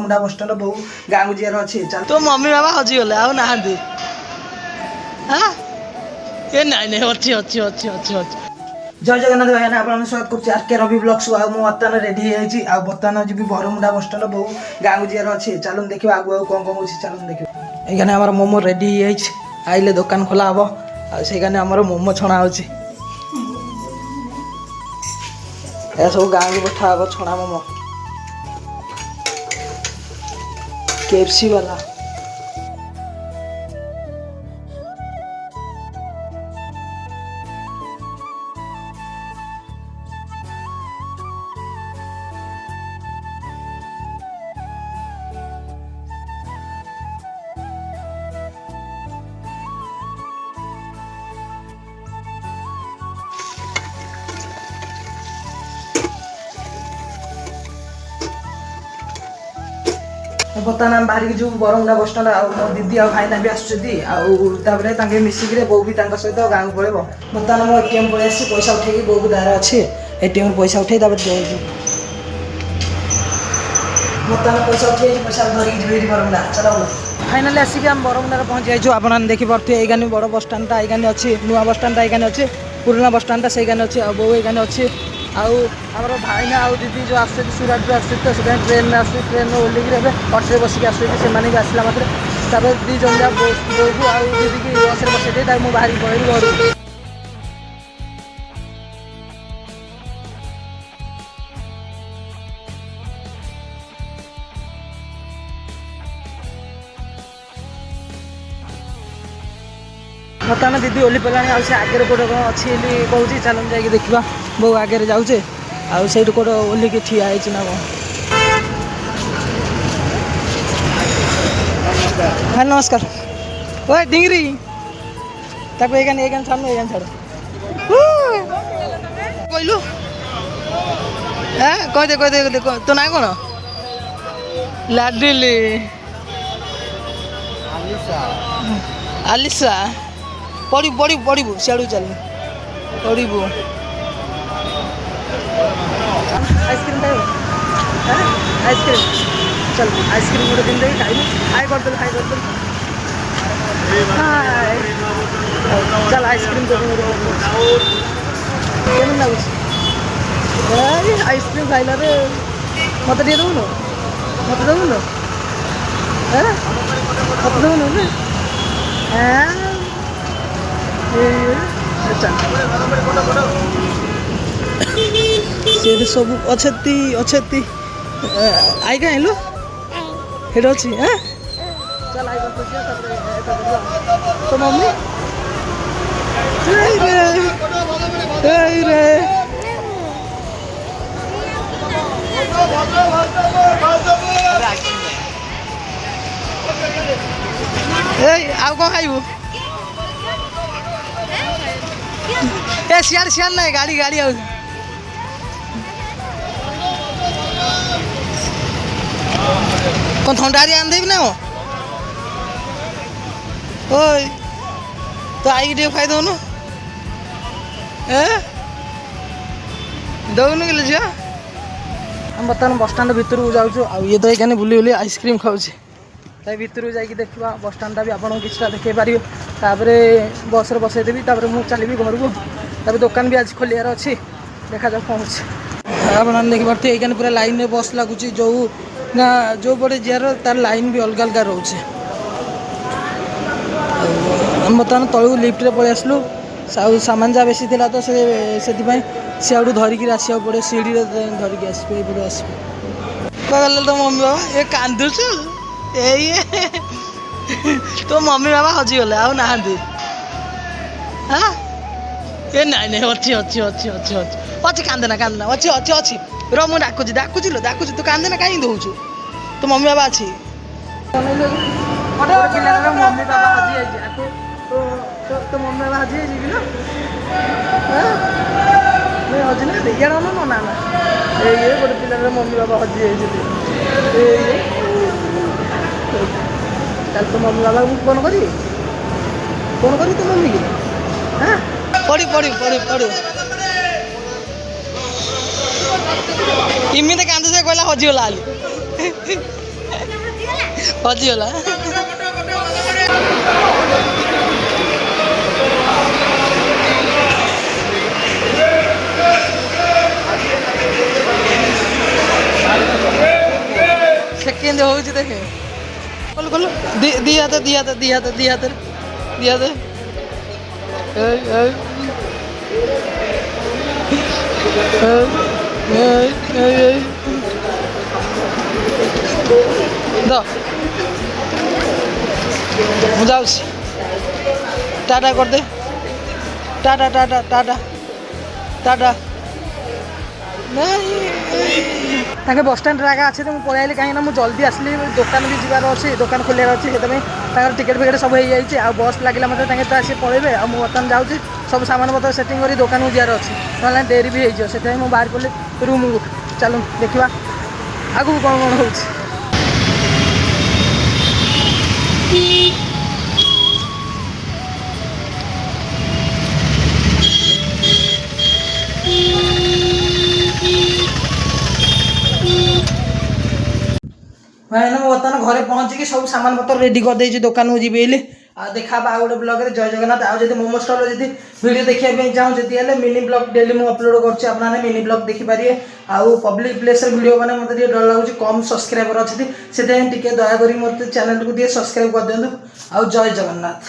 Bermuda bus stand बहु गाँव को जीवार अच्छे तो मम्मी बाबा हजिगले आउ ना ए नाई नाई अच्छी अच्छी अच्छी अच्छी अच्छी जय जगन्नाथ भाई आप स्वागत कर आर के रवि ब्लॉग्स बर्तमान रेडी हो बर्तमान जी बरमुंडा बस स्टैंड बहु गाँव को जीवार अच्छे चलो देखिए आगु आगु कौन कौन हो चलो देखिए ये आम मोमो रेडी आइले दुकान खोला हम से आम मोमो छणा हो सब गाँव को पठा हम छणा मोमो KFC वाला बर्तमान आम बाहर जो बरमुंडा बस स्टैंड मो दीदी आ भाईना भी आसुँच मिसिक बो भी सहित गाँव को पड़े बर्तमान मो ATM पलि आसी पैसा उठे बो को दार अच्छे ATM पैसा उठे बर्तमान पैसा उठे पैसा धरिक जी बरमुंडा चलो फाइनाली आसिक आम बरमुंडा पहुँची जाइए आप देखिपे ये बड़ बस स्टैंड ये अच्छी नुआ बस स्टैंड ये अच्छे पुराना बस स्टैंड से अच्छे बो ये अच्छे आमर भाईना आउ दीदी जो आस सुरत भी आस तो ट्रेन में आस ट्रेन में ओल्लिक अटे बसिक आस से भी आसला मात्र दी जन जा बो को आउ दीदी की बस बसई दे मुझे बाहर पड़े घर बर्तमान दीदी ओली पड़ा से आगे कौट कौन अच्छी कहूँ चलो जाकि देखा बो आगे जाऊे आईट कौट ओलिकी ठिया है ना कौन हाँ नमस्कार ओ डिंगरी ताको एगान छाड़ एगान छाड़ कहलु हाँ कहदे कहदे तो ना कौन लाडली आलिसा पढ़ू पढ़ू पढ़ू सियाड़ू चल पढ़ू आइसक्रीम खाइब आइसक्रीम चल आइसक्रीम गोटे दिन देखिए खाइबू हाई करदे हाई करदे हाय चल आइसक्रीम केम लगुच आइसक्रीम खाइल मत टे देवन मत देवन मत देवन से सब अच्छी अच्छी आई क्या हेलो हेड अच्छी हाँ चल आई तो मम्मी आउ कौन खाइबू ए सियाड़ सियाड़ ना गाड़ी गाड़ी आउ कौन थंडा आन देवी ना ओए तो आई टे खाई दौन दौन कि झील हम बर्तमान बस स्टैंड भितर को जाऊँ ये तो ये बुले बुले आइसक्रीम खाऊे भितर जाकि देखा बस स्टैंड भी आपको किसी देखे पारे तापर बस बसईदेवी मुझे चली घर को तब दुकान भी आज खोलियार अच्छी देखा जाऊ कौन आप देखिए ये पूरा लाइन में बस लगुच जो ना जो पटे जीआर तार लाइन भी अलग अलग रोचे हम बर्तमान तलू लिफ्ट पलि आसलु सामान जहाँ बेसी था तो से सियाड़ू धरिकी आसा पड़े सीढ़ी धरिकी आसपे कहले तो मम्मी बाबा ये कांदुच तो मम्मी बाबा हजिगले आउ ना हाँ ये नाई नाई अच्छी अच्छी अच्छी अच्छी अच्छी अच्छी कांदेना कांदेना अच्छी अच्छी अच्छी रो मुझे डाकुची डाकुची लो डाकुची तू कांदेना कहीं दौचु तो मम्मी बाबा अच्छी मम्मी बाबा हजी तो मम्मी बाबा हजी ना हजी ना इे ना ना ना ये गोटे पिलार मम्मी बाबा हजी चल तो मम्मी बाबा को फोन करी तो मम्मी की हाँ पढ़ी पढ़ी पढ़ी पढ़ू इमिते कांदे से कहला हजिगला ହଜିଗଲା। ସେ କେମିତି ହଉଛି ଦେଖେ। କଲୁ କଲୁ ଦି ହାତ ଦି ହାତ ଦି ହାତ ଦି ହାତରେ ଦି ହାତ। ଏଇ ଏଇ ଏଇ ଏଇ ଏଇ ଦ ମୁଁ ଯାଉଛି ଟାଟା କରିଦେ ଟାଟା ଟାଟା ଟାଟା ଟାଟା ତାଙ୍କେ ବସଷ୍ଟାଣ୍ଡରେ ଆଗା ଅଛି ତ ମୁଁ ପଳେଇ ଆଇଲି କାହିଁକିନା ମୁଁ ଜଲ୍ଦି ଆସିଲି ଦୋକାନ ବି ଯିବାର ଅଛି ଦୋକାନ ଖୋଲିବାର ଅଛି ସେଥିପାଇଁ ତାଙ୍କର ଟିକେଟ୍ ଫିକେଟ୍ ସବୁ ହେଇଯାଇଛି ଆଉ ବସ୍ ଲାଗିଲା ମଧ୍ୟ ତାଙ୍କେ ତ ଆସି ପଳେଇବେ ଆଉ ମୁଁ ବର୍ତ୍ତମାନ ଯାଉଛି ସବୁ ସାମାନ ପତ୍ର ସେଟିଂ କରି ଦୋକାନକୁ ଯିବାର ଅଛି ନହେଲେ ଡେରି ବି ହେଇଯିବ ସେଥିପାଇଁ ମୁଁ ବାହାରି ପଡ଼ିଲି ରୁମ୍କୁ ଚାଲୁ ଦେଖିବା ଆଗକୁ କ'ଣ କ'ଣ ହେଉଛି। ଭାଇନା ମୁଁ ବର୍ତ୍ତମାନ ଘରେ ପହଞ୍ଚିକି ସବୁ ସାମାନ ପତ୍ର ରେଡ଼ି କରିଦେଇଛି ଦୋକାନକୁ ଯିବି ବୋଲି ଆଉ ଦେଖା ହବା ଆଉ ଗୋଟେ ବ୍ଲଗରେ ଜୟ ଜଗନ୍ନାଥ। ଆଉ ଯଦି ମୋମୋ ଷ୍ଟଲ୍ର ଯଦି ଭିଡ଼ିଓ ଦେଖିବା ପାଇଁ ଚାହୁଁଛନ୍ତି ହେଲେ ମିନି ବ୍ଲଗ ଡେଲି ମୁଁ ଅପଲୋଡ଼ କରୁଛି ଆପଣମାନେ ମିନି ବ୍ଲଗ ଦେଖିପାରିବେ। ଆଉ ପବ୍ଲିକ୍ ପ୍ଲେସ୍ରେ ଭିଡ଼ିଓ ମାନେ ମୋତେ ଟିକେ ଡର ଲାଗୁଛି କମ୍ ସବସ୍କ୍ରାଇବର ଅଛନ୍ତି ସେଥିପାଇଁ ଟିକେ ଦୟାକରି ମୋତେ ଚ୍ୟାନେଲକୁ ଟିକେ ସବସ୍କ୍ରାଇବ୍ କରିଦିଅନ୍ତୁ ଆଉ ଜୟ ଜଗନ୍ନାଥ।